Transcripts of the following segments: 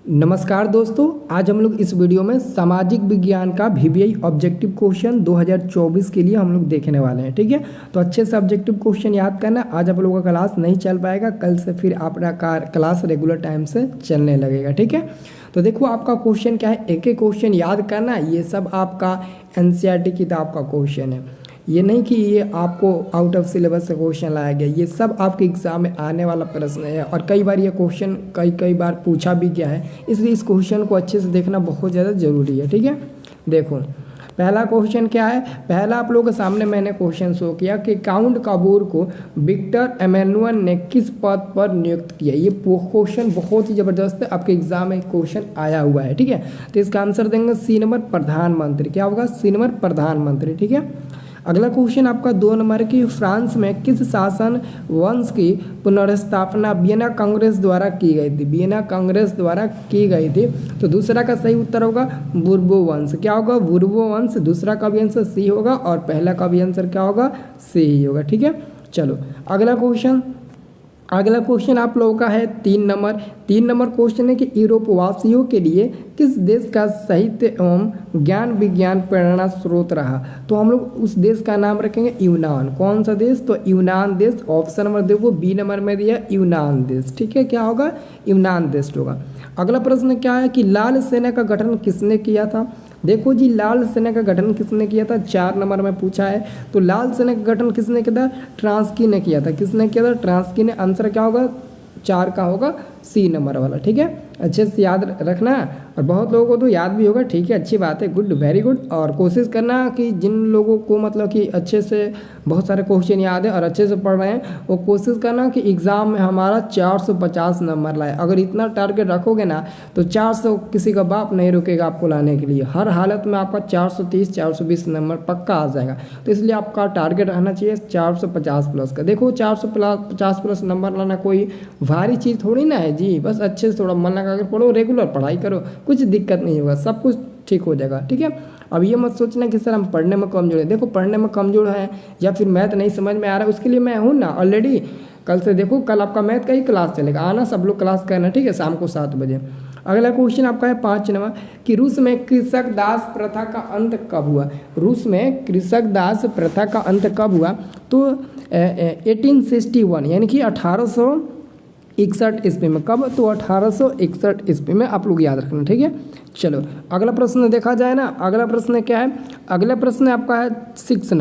नमस्कार दोस्तों, आज हम लोग इस वीडियो में सामाजिक विज्ञान का वीवीआई ऑब्जेक्टिव क्वेश्चन 2024 के लिए हम लोग देखने वाले हैं। ठीक है, तो अच्छे से ऑब्जेक्टिव क्वेश्चन याद करना। आज आप लोगों का क्लास नहीं चल पाएगा, कल से फिर अपना क्लास रेगुलर टाइम से चलने लगेगा। ठीक है, तो देखो आपका क्वेश्चन क्या है, एक एक क्वेश्चन याद करना। ये सब आपका एनसीईआरटी किताब का क्वेश्चन है, ये नहीं कि ये आपको आउट ऑफ सिलेबस से क्वेश्चन लाया गया। ये सब आपके एग्जाम में आने वाला प्रश्न है और कई बार ये क्वेश्चन कई बार पूछा भी गया है, इसलिए इस क्वेश्चन को अच्छे से देखना बहुत ज़्यादा ज़रूरी है। ठीक है, देखो पहला क्वेश्चन क्या है। पहला आप लोगों के सामने मैंने क्वेश्चन शो किया कि काउंट काबूर को विक्टर एमेनुअल ने किस पद पर नियुक्त किया। ये क्वेश्चन बहुत ही ज़बरदस्त है, आपके एग्जाम में क्वेश्चन आया हुआ है। ठीक है, तो इसका आंसर देंगे सी नंबर प्रधानमंत्री। क्या होगा? सी नंबर प्रधानमंत्री। ठीक है, अगला क्वेश्चन आपका 2 नंबर की, फ्रांस में किस शासन वंश की पुनर्स्थापना वियना कांग्रेस द्वारा की गई थी? वियना कांग्रेस द्वारा की गई थी। तो दूसरा का सही उत्तर होगा बुर्बो वंश। क्या होगा? बुर्बो वंश। दूसरा का भी आंसर सी होगा और पहला का भी आंसर क्या होगा? सी ही होगा। ठीक है, चलो अगला क्वेश्चन आप लोगों का है 3 नंबर क्वेश्चन है कि यूरोपवासियों के लिए किस देश का साहित्य एवं ज्ञान विज्ञान प्रेरणा स्रोत रहा? तो हम लोग उस देश का नाम रखेंगे यूनान। कौन सा देश? तो यूनान देश। ऑप्शन नंबर देखो बी नंबर में दिया यूनान देश। ठीक है, क्या होगा? यूनान देश होगा। अगला प्रश्न क्या है कि लाल सेना का गठन किसने किया था? देखो जी, लाल सेना का गठन किसने किया था? 4 नंबर में पूछा है। तो लाल सेना का गठन किसने किया था? ट्रांस्की ने किया था। किसने किया था? ट्रांस्की ने। आंसर क्या होगा? 4 का होगा सी नंबर वाला। ठीक है, अच्छे से याद रखना और बहुत लोगों को तो याद भी होगा। ठीक है, अच्छी बात है, गुड, वेरी गुड। और कोशिश करना कि जिन लोगों को मतलब कि अच्छे से बहुत सारे क्वेश्चन याद है और अच्छे से पढ़ रहे हैं, वो कोशिश करना कि एग्ज़ाम में हमारा 450 नंबर लाए। अगर इतना टारगेट रखोगे ना तो 400 किसी का बाप नहीं रुकेगा आपको लाने के लिए। हर हालत में आपका 430 420 नंबर पक्का आ जाएगा। तो इसलिए आपका टारगेट रहना चाहिए 450 प्लस का। देखो 450 प्लस नंबर लाना कोई भारी चीज़ थोड़ी ना है जी। बस अच्छे से थोड़ा मन लगा कर पढ़ो, रेगुलर पढ़ाई करो, कुछ दिक्कत नहीं होगा, सब कुछ ठीक हो जाएगा। ठीक है, अब ये मत सोचना कि सर हम पढ़ने में कमजोर है। देखो पढ़ने में कमजोर है या फिर मैथ नहीं समझ में आ रहा है, उसके लिए मैं हूँ ना ऑलरेडी। कल से देखो, कल आपका मैथ का ही क्लास चलेगा, आना सब लोग क्लास करना। ठीक है, शाम को 7 बजे। अगला क्वेश्चन आपका है 5 नंबर कि रूस में कृषक दास प्रथा का अंत कब हुआ? रूस में कृषक दास प्रथा का अंत कब हुआ? तो 1861 यानी कि 1861 ईस्वी में। कब? तो 1861 ईस्वी में। आप लोग याद रखना। ठीक है, चलो अगला प्रश्न देखा जाए ना। अगला प्रश्न क्या है? अगला प्रश्न आपका है 6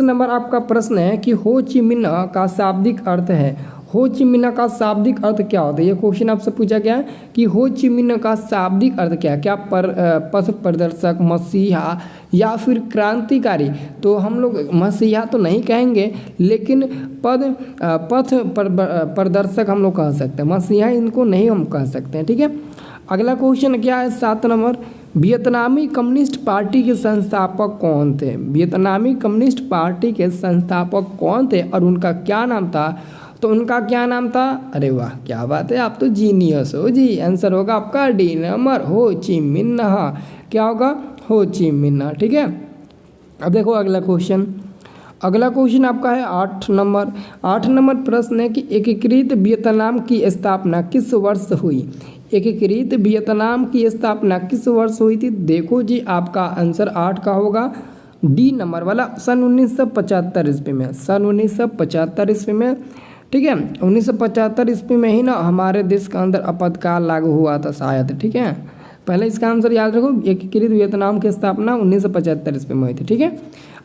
नंबर आपका प्रश्न है कि हो ची मिन्ह का शाब्दिक अर्थ है। हो ची मिन्ह का शाब्दिक अर्थ क्या होता है? ये क्वेश्चन आपसे पूछा गया है कि हो ची मिन्ह का शाब्दिक अर्थ क्या है? क्या पथ प्रदर्शक, मसीहा या फिर क्रांतिकारी? तो हम लोग मसीहा तो नहीं कहेंगे, लेकिन पथ प्रदर्शक हम लोग कह सकते हैं। मसीहा इनको नहीं हम कह सकते हैं। ठीक है, अगला क्वेश्चन क्या है 7 नंबर, वियतनामी कम्युनिस्ट पार्टी के संस्थापक कौन थे? वियतनामी कम्युनिस्ट पार्टी के संस्थापक कौन थे और उनका क्या नाम था? तो उनका क्या नाम था? अरे वाह, क्या बात है, आप तो जीनियस हो जी। आंसर होगा आपका डी नंबर, हो ची मिन्ह। क्या होगा? हो ची मिन्ह। ठीक है, अब देखो अगला क्वेश्चन आपका है 8 नंबर प्रश्न है कि एकीकृत वियतनाम की स्थापना किस वर्ष हुई? एकीकृत वियतनाम की स्थापना किस वर्ष हुई थी? देखो जी, आपका आंसर 8 का होगा डी नंबर वाला, सन 1975 ईस्वी में। सन 1975 ईस्वी में। ठीक है, 1975 ईस्वी में ही ना हमारे देश के अंदर आपातकाल लागू हुआ था शायद। ठीक है, पहले इसका आंसर याद रखो, एकीकृत वियतनाम की स्थापना 1975 ईस्वी में हुई थी। ठीक है,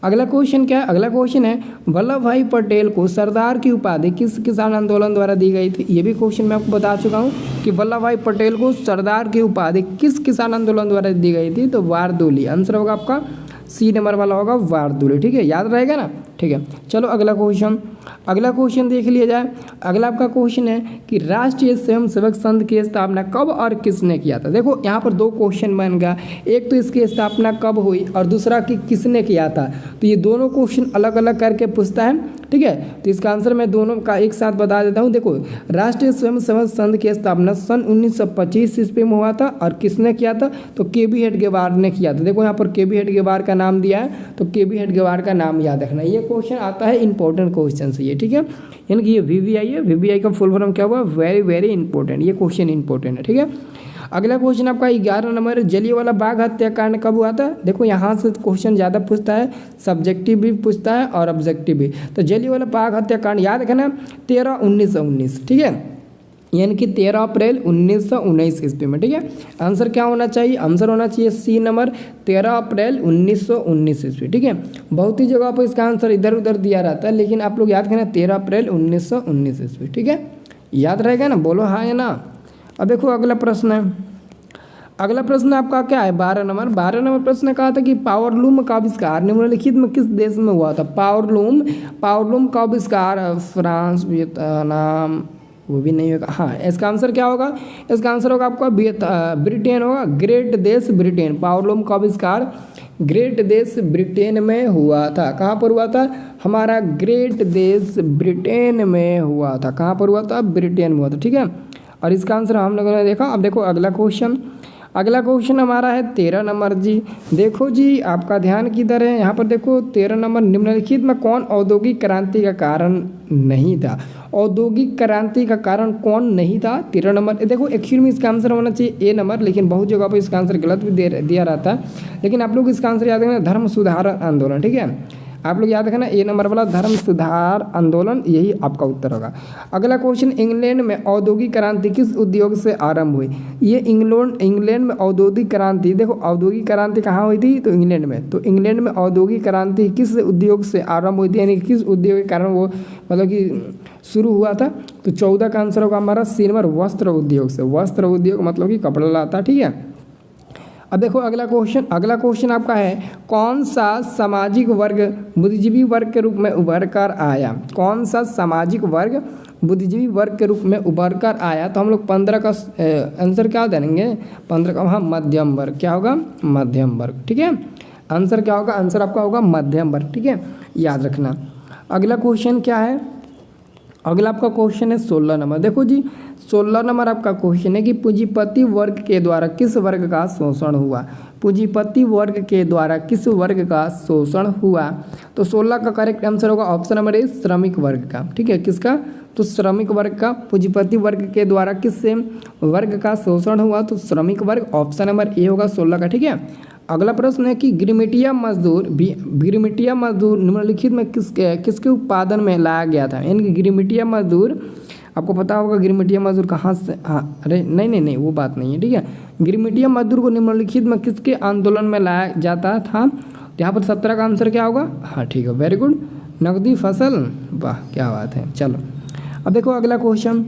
अगला क्वेश्चन क्या है? अगला क्वेश्चन है वल्लभ भाई पटेल को सरदार की उपाधि किस किसान आंदोलन द्वारा दी गई थी? ये भी क्वेश्चन मैं आपको बता चुका हूँ कि वल्लभ भाई पटेल को सरदार की उपाधि किस किसान आंदोलन द्वारा दी गई थी? तो बारदोली। आंसर होगा आपका सी नंबर वाला होगा बारदोली। ठीक है, याद रहेगा ना। ठीक है, चलो अगला क्वेश्चन देख लिया जाए। अगला आपका क्वेश्चन है कि राष्ट्रीय स्वयंसेवक संघ की स्थापना कब और किसने किया था? देखो यहाँ पर 2 क्वेश्चन बन गया, एक तो इसकी स्थापना कब हुई और दूसरा कि किसने किया था। तो ये दोनों क्वेश्चन अलग अलग करके पूछता है। ठीक है, तो इसका आंसर मैं दोनों का एक साथ बता देता हूँ। देखो, राष्ट्रीय स्वयंसेवक संघ की स्थापना सन 1925 ईस्वी में हुआ था और किसने किया था? तो के.बी. हेडगेवार ने किया था। देखो यहाँ पर के.बी. हेडगेवार का नाम दिया है, तो के.बी. हेडगेवार का नाम याद रखना। ये क्वेश्चन आता है इंपॉर्टेंट क्वेश्चन से ये, ठीक है। यानी कि ये VVI है, VVI का फुल फॉर्म क्या हुआ, वेरी वेरी इंपॉर्टेंट, ये क्वेश्चन इंपॉर्टेंट है, ठीक है। अगला क्वेश्चन आपका 11 नंबर, जलियांवाला बाग हत्याकांड कब हुआ था। देखो यहाँ से क्वेश्चन ज़्यादा पूछता है, सब्जेक्टिव भी पूछता है और ऑब्जेक्टिव भी। तो जलियांवाला बाग हत्याकांड याद रखना 13/1919, ठीक है, यानी कि 13 अप्रैल 1919 ईस्वी में, ठीक है। आंसर क्या होना चाहिए, आंसर होना चाहिए सी नंबर 13 अप्रैल 1919 ईस्वी, ठीक है। बहुत ही जगह पर इसका आंसर इधर उधर दिया रहता है, लेकिन आप लोग याद करना 13 अप्रैल 1919 ईस्वी, ठीक है। याद रहेगा ना, बोलो हाँ या ना। अब देखो अगला प्रश्न है, अगला प्रश्न आपका क्या है 12 नंबर। 12 नंबर प्रश्न कहा था कि पावरलूम का आविष्कार निम्नलिखित में किस देश में हुआ था। पावरलूम का आविष्कार फ्रांस, वियतनाम, वो भी नहीं होगा, हाँ इसका आंसर क्या होगा, इसका आंसर होगा आपका ब्रिटेन होगा, ग्रेट देश ब्रिटेन। पावरलूम का आविष्कार ग्रेट देश ब्रिटेन में हुआ था। कहाँ पर हुआ था, हमारा ग्रेट देश ब्रिटेन में हुआ था। कहाँ पर हुआ था, ब्रिटेन में हुआ था, ठीक है। और इसका आंसर हम लोगों ने देखा। अब देखो अगला क्वेश्चन, अगला क्वेश्चन हमारा है 13 नंबर जी। देखो जी आपका ध्यान किधर है, यहाँ पर देखो 13 नंबर, निम्नलिखित में कौन औद्योगिक क्रांति का कारण नहीं था। औद्योगिक क्रांति का कारण कौन नहीं था, 13 नंबर। देखो एक्चुअली में इसका आंसर होना चाहिए ए नंबर, लेकिन बहुत जगह पर इसका आंसर गलत भी दिया रहता है, लेकिन आप लोग इसका आंसर याद रखना धर्म सुधार आंदोलन, ठीक है। आप लोग याद रखना ए नंबर वाला धर्म सुधार आंदोलन, यही आपका उत्तर होगा। अगला क्वेश्चन, इंग्लैंड में औद्योगिक क्रांति किस उद्योग से आरंभ हुई। ये इंग्लैंड में औद्योगिक क्रांति, देखो औद्योगिक क्रांति कहाँ हुई थी, तो इंग्लैंड में। तो इंग्लैंड में औद्योगिक क्रांति किस उद्योग से आरंभ हुई थी, यानी किस उद्योग के कारण वो मतलब कि शुरू हुआ था। तो 14 का आंसर होगा हमारा सी नंबर, वस्त्र उद्योग से। वस्त्र उद्योग मतलब कि कपड़ा लाता, ठीक है। अब देखो अगला क्वेश्चन आपका है, कौन सा सामाजिक वर्ग बुद्धिजीवी वर्ग के रूप में उभर कर आया। कौन सा सामाजिक वर्ग बुद्धिजीवी वर्ग के रूप में उभर कर आया। तो हम लोग 15 का आंसर क्या देंगे, 15 का, हाँ मध्यम वर्ग। क्या होगा, मध्यम वर्ग, ठीक है। आंसर क्या होगा, आंसर आपका होगा मध्यम वर्ग, ठीक है, याद रखना। अगला क्वेश्चन क्या है, अगला आपका क्वेश्चन है 16 नंबर। देखो जी 16 नंबर आपका क्वेश्चन है कि पूंजीपति वर्ग के द्वारा किस वर्ग का शोषण हुआ। पूंजीपति वर्ग के द्वारा किस वर्ग का शोषण हुआ। तो 16 का करेक्ट आंसर होगा ऑप्शन नंबर ए, श्रमिक वर्ग का, ठीक है। किसका, तो श्रमिक वर्ग का। पूंजीपति वर्ग के द्वारा किस वर्ग का शोषण हुआ, तो श्रमिक वर्ग, ऑप्शन नंबर ए होगा 16 का, ठीक है। अगला प्रश्न है कि गिरमिटिया मजदूर निम्नलिखित में किसके उत्पादन में लाया गया था। यानी कि गिरमिटिया मजदूर, आपको पता होगा गिरमिटिया मजदूर कहाँ से, हाँ अरे नहीं वो बात नहीं है, ठीक है। गिरमिटिया मजदूर को निम्नलिखित में किसके आंदोलन में लाया जाता था। यहाँ पर 17 का आंसर क्या होगा, हाँ ठीक है, वेरी गुड, नकदी फसल, वाह क्या बात है। चलो अब देखो अगला क्वेश्चन,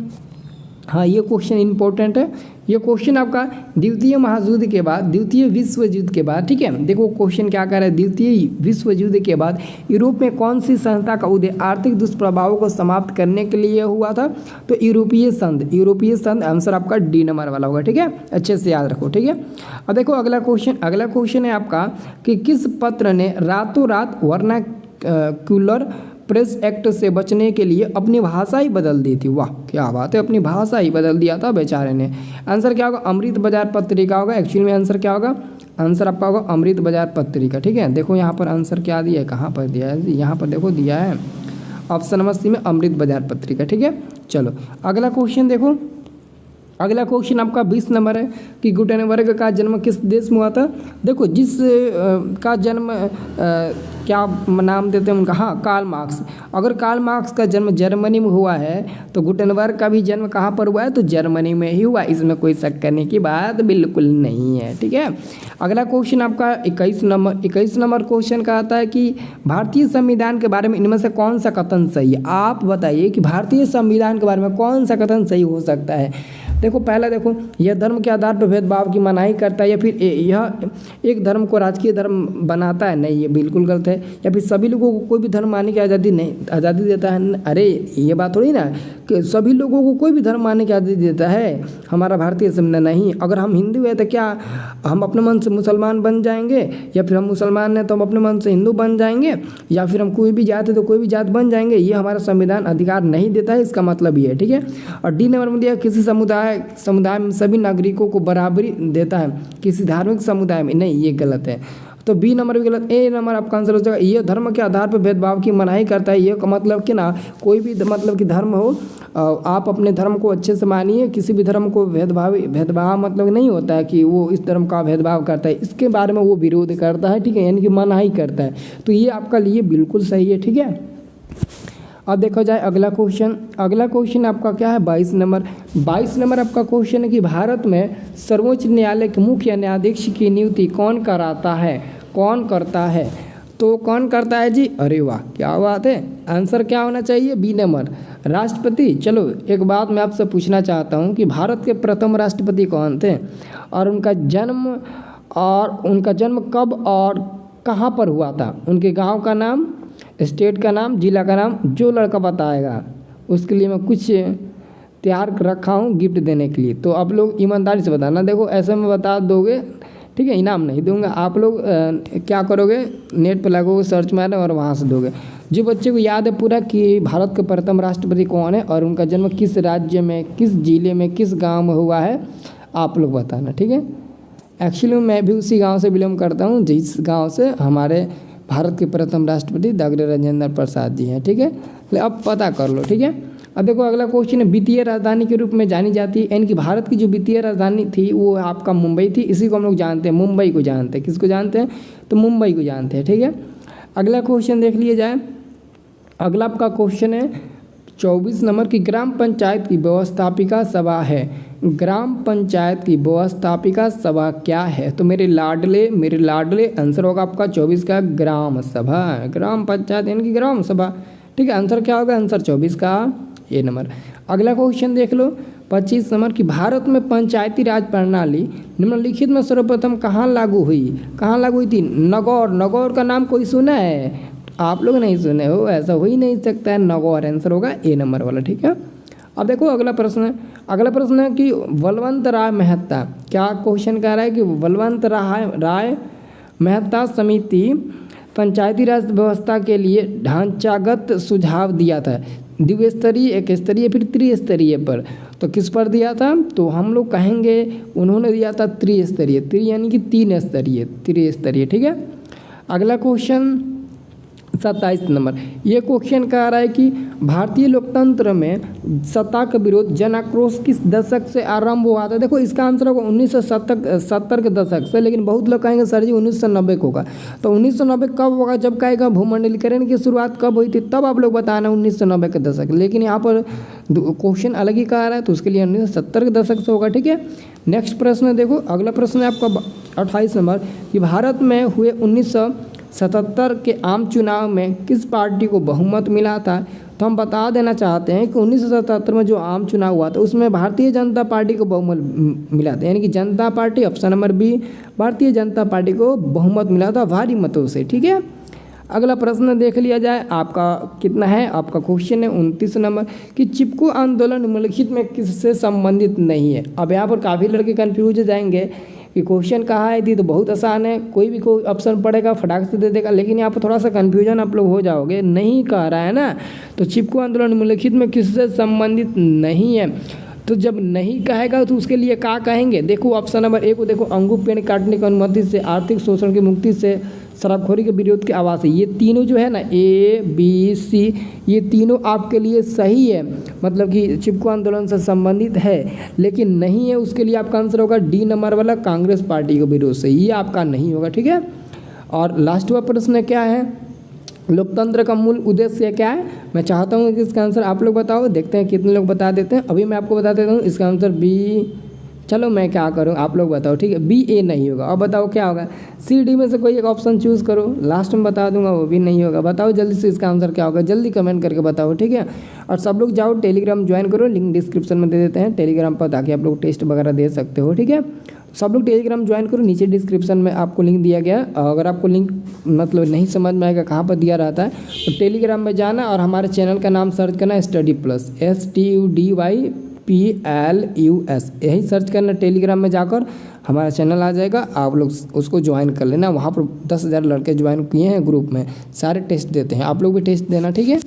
हाँ ये क्वेश्चन इंपॉर्टेंट है। ये क्वेश्चन आपका द्वितीय महायुद्ध के बाद, द्वितीय विश्व युद्ध के बाद, ठीक है। देखो क्वेश्चन क्या कर रहा है, द्वितीय विश्व युद्ध के बाद यूरोप में कौन सी संस्था का उदय आर्थिक दुष्प्रभावों को समाप्त करने के लिए हुआ था। तो यूरोपीय संघ, आंसर आपका डी नंबर वाला होगा, ठीक है, अच्छे से याद रखो, ठीक है। अब देखो अगला क्वेश्चन है आपका कि किस पत्र ने रातों रात वर्नाक्यूलर प्रेस एक्ट से बचने के लिए अपनी भाषा ही बदल दी थी। वाह क्या बात है, अपनी भाषा ही बदल दिया था बेचारे ने। आंसर क्या होगा, अमृत बाजार पत्रिका होगा। एक्चुअली में आंसर क्या होगा, आंसर आपका होगा अमृत बाजार पत्रिका, ठीक है। देखो यहाँ पर आंसर क्या दिया है, कहाँ पर दिया है, यहाँ पर देखो दिया है ऑप्शन नंबर सी में अमृत बाजार पत्रिका, ठीक है। चलो अगला क्वेश्चन देखो, अगला क्वेश्चन आपका 20 नंबर है कि गुटेनबर्ग का जन्म किस देश में हुआ था। देखो जिस का जन्म क्या नाम देते हैं उनका, हाँ कार्ल मार्क्स। अगर कार्ल मार्क्स का जन्म जर्मनी में हुआ है तो गुटेनबर्ग का भी जन्म कहाँ पर हुआ है, तो जर्मनी में ही हुआ, इसमें कोई शक करने की बात बिल्कुल नहीं है, ठीक है। अगला क्वेश्चन आपका 21 नंबर क्वेश्चन का आता है कि भारतीय संविधान के बारे में इनमें से कौन सा कथन सही है। आप बताइए कि भारतीय संविधान के बारे में कौन सा कथन सही हो सकता है। देखो पहला देखो, यह धर्म के आधार पर भेदभाव की मनाही करता है, या फिर यह एक धर्म को राजकीय धर्म बनाता है, नहीं ये बिल्कुल गलत है। या फिर सभी लोगों को कोई भी धर्म मानने की आज़ादी देता है, अरे ये बात थोड़ी ना कि सभी लोगों को कोई भी धर्म मानने की आज़ादी देता है हमारा भारतीय संविधान। नहीं, अगर हम हिंदू है तो क्या हम अपने मन से मुसलमान बन जाएंगे, या फिर हम मुसलमान हैं तो हम अपने मन से हिंदू बन जाएंगे, या फिर हम कोई भी जात है तो कोई भी जात बन जाएंगे, ये हमारा संविधान अधिकार नहीं देता है, इसका मतलब ये है, ठीक है। और डी नंबर में दिया किसी समुदाय में सभी नागरिकों को बराबरी देता है, किसी धार्मिक समुदाय में, नहीं ये गलत है। तो बी नंबर भी गलत, ए नंबर आपका आंसर हो जाएगा। ये धर्म के आधार पर भेदभाव की मनाही करता है। ये का मतलब कि ना कोई भी मतलब कि धर्म हो, आप अपने धर्म को अच्छे से मानिए, किसी भी धर्म को भेदभाव मतलब नहीं होता है कि वो इस धर्म का भेदभाव करता है, इसके बारे में वो विरोध करता है, ठीक है, यानी कि मनाही करता है। तो ये आपका लिए बिल्कुल सही है, ठीक है। अब देखा जाए अगला क्वेश्चन आपका क्या है 22 नंबर। 22 नंबर आपका क्वेश्चन है कि भारत में सर्वोच्च न्यायालय के मुख्य न्यायाधीश की नियुक्ति कौन करता है। तो कौन करता है जी, अरे वाह क्या बात है, आंसर क्या होना चाहिए, बी नंबर राष्ट्रपति। चलो एक बात मैं आपसे पूछना चाहता हूँ कि भारत के प्रथम राष्ट्रपति कौन थे और उनका जन्म कब और कहाँ पर हुआ था, उनके गांव का नाम, स्टेट का नाम, जिला का नाम, जो लड़का बताएगा उसके लिए मैं कुछ तैयार रखा हूँ गिफ्ट देने के लिए। तो आप लोग ईमानदारी से बताना, देखो ऐसे में बता दोगे ठीक है, इनाम नहीं दूंगा, आप लोग क्या करोगे, नेट पर लगोगे, सर्च मारे और वहाँ से दोगे। जो बच्चे को याद है पूरा कि भारत के प्रथम राष्ट्रपति कौन है और उनका जन्म किस राज्य में, किस जिले में, किस गाँव में हुआ है, आप लोग बताना, ठीक है। एक्चुअली मैं भी उसी गाँव से बिलोंग करता हूँ जिस गाँव से हमारे भारत के प्रथम राष्ट्रपति डॉक्टर राजेंद्र प्रसाद जी हैं, ठीक है। अब पता कर लो, ठीक है। अब देखो अगला क्वेश्चन है, वित्तीय राजधानी के रूप में जानी जाती है, यानी कि भारत की जो वित्तीय राजधानी थी वो आपका मुंबई थी। इसी को हम लोग जानते हैं, मुंबई को जानते हैं। किसको जानते हैं, तो मुंबई को जानते हैं, ठीक है। अगला क्वेश्चन देख लिया जाए। अगला आपका क्वेश्चन है 24 नंबर की ग्राम पंचायत की व्यवस्थापिका सभा है। ग्राम पंचायत की व्यवस्थापिका सभा क्या है, तो मेरे लाडले आंसर होगा आपका 24 का ग्राम सभा, ग्राम पंचायत यानी कि ग्राम सभा, ठीक है। आंसर क्या होगा, आंसर 24 का ए नंबर। अगला क्वेश्चन देख लो 25 नंबर की भारत में पंचायती राज प्रणाली निम्नलिखित में सर्वप्रथम कहाँ लागू हुई थी, नगौर का नाम कोई सुना है, आप लोग नहीं सुने हो, ऐसा हो ही नहीं सकता है, नगौर आंसर होगा ए नंबर वाला, ठीक है। अब देखो अगला प्रश्न है कि बलवंत राय मेहता, क्या क्वेश्चन कह रहा है कि बलवंत राय मेहता समिति पंचायती राज व्यवस्था के लिए ढांचागत सुझाव दिया था, द्विस्तरीय, एक स्तरीय, फिर त्रिस्तरीय पर। तो किस पर दिया था, तो हम लोग कहेंगे उन्होंने दिया था त्रिस्तरीय, यानी कि 3 स्तरीय, त्रिस्तरीय, ठीक है। अगला क्वेश्चन 27 नंबर, ये क्वेश्चन कह रहा है कि भारतीय लोकतंत्र में सत्ता का विरोध जन आक्रोश किस दशक से आरंभ हुआ था। देखो इसका आंसर होगा 1970 के दशक से, लेकिन बहुत लोग कहेंगे सर जी 1990 को होगा। तो 1990 कब होगा, जब कहेगा भूमंडलीकरण की शुरुआत कब हुई थी, तब आप लोग बताना 1990 के दशक, लेकिन यहाँ पर क्वेश्चन अलग ही कह रहा है, तो उसके लिए 1970 के दशक से होगा, ठीक है। नेक्स्ट प्रश्न देखो, अगला प्रश्न है आपका 28 नंबर कि भारत में हुए 1977 के आम चुनाव में किस पार्टी को बहुमत मिला था। तो हम बता देना चाहते हैं कि 1977 में जो आम चुनाव हुआ था उसमें भारतीय जनता पार्टी को बहुमत मिला था, यानी कि जनता party, option number B, Bharatiya Janata party को बहुमत मिला था भारी मतों से, ठीक है। अगला प्रश्न देख लिया जाए, आपका कितना है, आपका क्वेश्चन है 29 नंबर कि चिपको आंदोलन निम्नलिखित में किससे संबंधित नहीं है। अब यहाँ पर काफ़ी लड़के कन्फ्यूज हो जाएंगे कि क्वेश्चन कहाँ है थी, तो बहुत आसान है, कोई भी कोई ऑप्शन पड़ेगा फटाक से दे देगा, लेकिन यहाँ पर थोड़ा सा कन्फ्यूजन आप लोग हो जाओगे, नहीं कह रहा है ना। तो चिपको आंदोलन निम्नलिखित में किससे संबंधित नहीं है, तो जब नहीं कहेगा तो उसके लिए क्या कहेंगे। देखो ऑप्शन नंबर ए को देखो, अंगूर पेड़ काटने की अनुमति से, आर्थिक शोषण की मुक्ति से, शराबखोरी के विरोध की आवाज़ है। ये तीनों जो है ना ए बी सी, ये तीनों आपके लिए सही है, मतलब कि चिपको आंदोलन से संबंधित है, लेकिन नहीं है उसके लिए आपका आंसर होगा डी नंबर वाला, कांग्रेस पार्टी के विरोध से, ये आपका नहीं होगा, ठीक है। और लास्ट वाला प्रश्न क्या है, लोकतंत्र का मूल उद्देश्य क्या है। मैं चाहता हूँ कि इसका आंसर आप लोग बताओ, देखते हैं कितने लोग बता देते हैं। अभी मैं आपको बता देता हूँ, इसका आंसर बी, चलो मैं क्या करूँ आप लोग बताओ, ठीक है। बी ए नहीं होगा, अब बताओ क्या होगा, सी डी में से कोई एक ऑप्शन चूज़ करो, लास्ट में बता दूंगा वो भी नहीं होगा। बताओ जल्दी से इसका आंसर क्या होगा, जल्दी कमेंट करके बताओ, ठीक है। और सब लोग जाओ टेलीग्राम ज्वाइन करो, लिंक डिस्क्रिप्शन में दे देते हैं टेलीग्राम पर, ताकि आप लोग टेस्ट वगैरह दे सकते हो, ठीक है। सब लोग टेलीग्राम ज्वाइन करो, नीचे डिस्क्रिप्शन में आपको लिंक दिया गया। अगर आपको लिंक मतलब नहीं समझ में आएगा कहाँ पर दिया रहता है, तो टेलीग्राम में जाना और हमारे चैनल का नाम सर्च करना स्टडी प्लस, STUDYPLUS, यही सर्च करना टेलीग्राम में जाकर हमारा चैनल आ जाएगा, आप लोग उसको ज्वाइन कर लेना। वहाँ पर 10,000 लड़के ज्वाइन किए हैं ग्रुप में, सारे टेस्ट देते हैं, आप लोग भी टेस्ट देना, ठीक है।